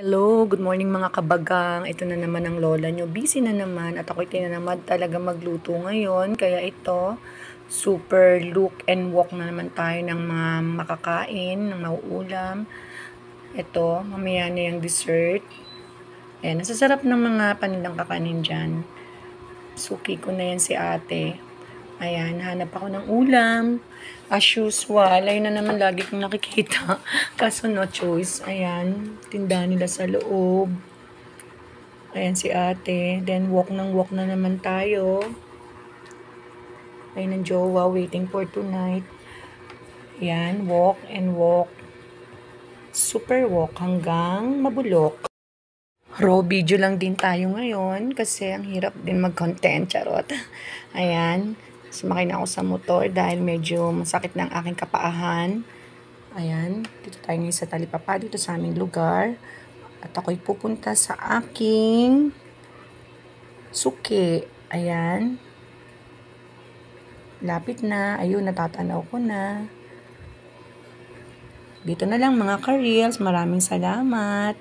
Hello, good morning mga kabagang. Ito na naman ang lola nyo. Busy na naman at ako'y tinanamad talaga magluto ngayon. Kaya ito, super look and walk na naman tayo ng mga makakain, ng mauulam. Ito, mamaya na yung dessert. Ayan, nasasarap ng mga panilang kakanin dyan. Suki ko na yan si ate. Ayan, hanap ako ng ulam. As usual, ayun na naman lagi kong nakikita. Kaso no choice. Ayan, tindahan nila sa loob. Ayan si ate. Then walk na naman tayo. Ayun ang jowa, waiting for tonight. Ayan, walk and walk. Super walk hanggang mabulok. Raw video lang din tayo ngayon kasi ang hirap din mag-content, charot. Ayan, sumakay na ako sa motor dahil medyo masakit na ang aking kapaahan. Ayan, dito tayo ngayon sa Talipapa, dito sa aming lugar. At ako'y pupunta sa aking suki. Ayan. Lapit na. Ayun, natatanaw ko na. Dito na lang mga ka-reels. Maraming salamat.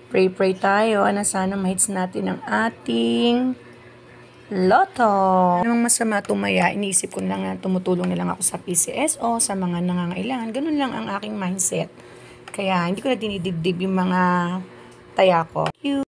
Pray tayo na sana ma-hits natin ang ating loto. Namang masama tumaya, iniisip ko lang na tumutulong na lang ako sa PCSO, sa mga nangangailangan. Ganun lang ang aking mindset. Kaya hindi ko na dinidibdib yung mga taya ko. Thank you.